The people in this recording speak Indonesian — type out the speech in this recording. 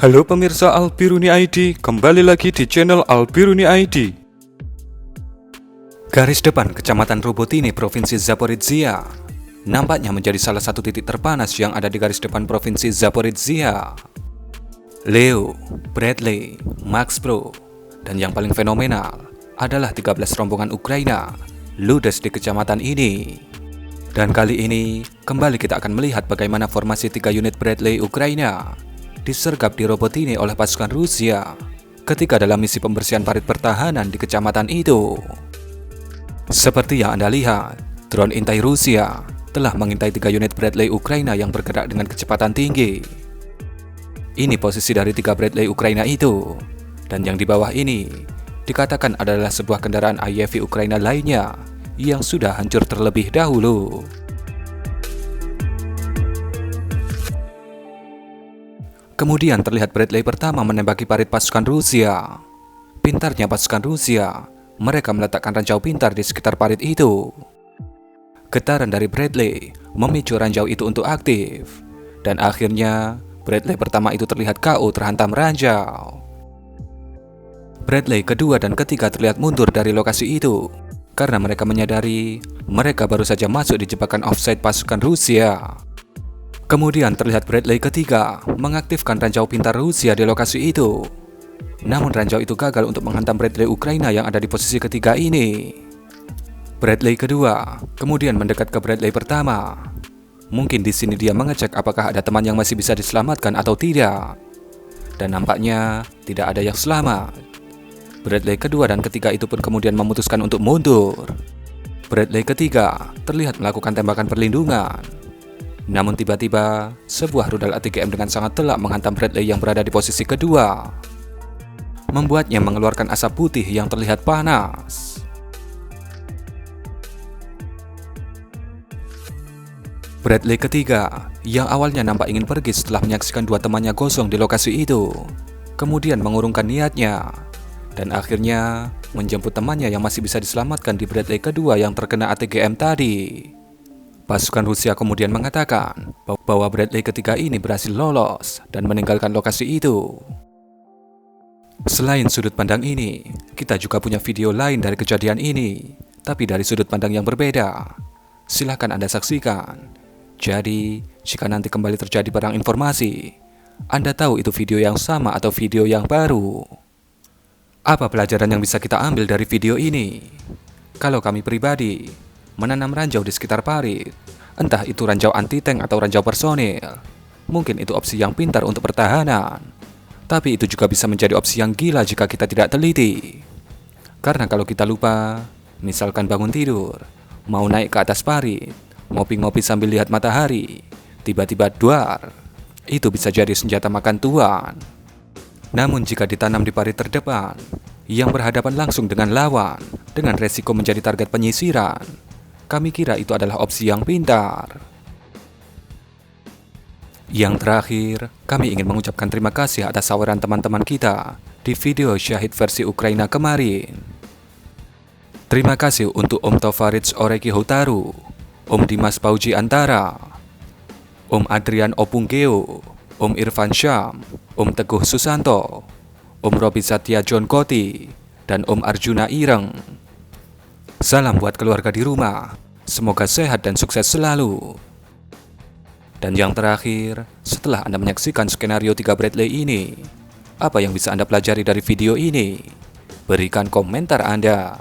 Halo pemirsa Albiruni ID, kembali lagi di channel Albiruni ID. Garis depan Kecamatan Robotini, Provinsi Zaporizhia nampaknya menjadi salah satu titik terpanas yang ada di garis depan Provinsi Zaporizhia. Leo, Bradley, Max Pro, dan yang paling fenomenal adalah 13 rombongan Ukraina ludes di kecamatan ini. Dan kali ini, kembali kita akan melihat bagaimana formasi 3 unit Bradley Ukraina disergap di Robotini oleh pasukan Rusia ketika dalam misi pembersihan parit pertahanan di kecamatan itu. Seperti yang Anda lihat, drone intai Rusia telah mengintai 3 unit Bradley Ukraina yang bergerak dengan kecepatan tinggi. Ini posisi dari 3 Bradley Ukraina itu, dan yang di bawah ini dikatakan adalah sebuah kendaraan IAV Ukraina lainnya yang sudah hancur terlebih dahulu. Kemudian terlihat Bradley pertama menembaki parit pasukan Rusia. Pintarnya pasukan Rusia, mereka meletakkan ranjau pintar di sekitar parit itu. Getaran dari Bradley memicu ranjau itu untuk aktif, dan akhirnya Bradley pertama itu terlihat KO terhantam ranjau. Bradley kedua dan ketiga terlihat mundur dari lokasi itu karena mereka menyadari mereka baru saja masuk di jebakan offside pasukan Rusia. Kemudian terlihat Bradley ketiga mengaktifkan ranjau pintar Rusia di lokasi itu. Namun ranjau itu gagal untuk menghantam Bradley Ukraina yang ada di posisi ketiga ini. Bradley kedua kemudian mendekat ke Bradley pertama. Mungkin di sini dia mengecek apakah ada teman yang masih bisa diselamatkan atau tidak. Dan nampaknya tidak ada yang selamat. Bradley kedua dan ketiga itu pun kemudian memutuskan untuk mundur. Bradley ketiga terlihat melakukan tembakan perlindungan. Namun tiba-tiba, sebuah rudal ATGM dengan sangat telak menghantam Bradley yang berada di posisi kedua, membuatnya mengeluarkan asap putih yang terlihat panas. Bradley ketiga, yang awalnya nampak ingin pergi setelah menyaksikan 2 temannya gosong di lokasi itu, kemudian mengurungkan niatnya, dan akhirnya menjemput temannya yang masih bisa diselamatkan di Bradley kedua yang terkena ATGM tadi. Pasukan Rusia kemudian mengatakan bahwa Bradley ketiga ini berhasil lolos dan meninggalkan lokasi itu. Selain sudut pandang ini, kita juga punya video lain dari kejadian ini, tapi dari sudut pandang yang berbeda. Silahkan Anda saksikan. Jadi, jika nanti kembali terjadi barang informasi, Anda tahu itu video yang sama atau video yang baru. Apa pelajaran yang bisa kita ambil dari video ini? Kalau kami pribadi, menanam ranjau di sekitar parit, entah itu ranjau anti-tank atau ranjau personil, mungkin itu opsi yang pintar untuk pertahanan. Tapi itu juga bisa menjadi opsi yang gila jika kita tidak teliti. Karena kalau kita lupa, misalkan bangun tidur, mau naik ke atas parit, ngopi-ngopi sambil lihat matahari, tiba-tiba duar, itu bisa jadi senjata makan tuan. Namun jika ditanam di parit terdepan, yang berhadapan langsung dengan lawan, dengan resiko menjadi target penyisiran, kami kira itu adalah opsi yang pintar. Yang terakhir, kami ingin mengucapkan terima kasih atas saweran teman-teman kita di video Syahid versi Ukraina kemarin. Terima kasih untuk Om Tovarich Oreki Hotaru, Om Dimas Pauji Antara, Om Adrian Opungkeo, Om Irfan Syam, Om Teguh Susanto, Om Robi Satya John Koti, dan Om Arjuna Ireng. Salam buat keluarga di rumah, semoga sehat dan sukses selalu. Dan yang terakhir, setelah Anda menyaksikan skenario 3 Bradley ini, apa yang bisa Anda pelajari dari video ini? Berikan komentar Anda.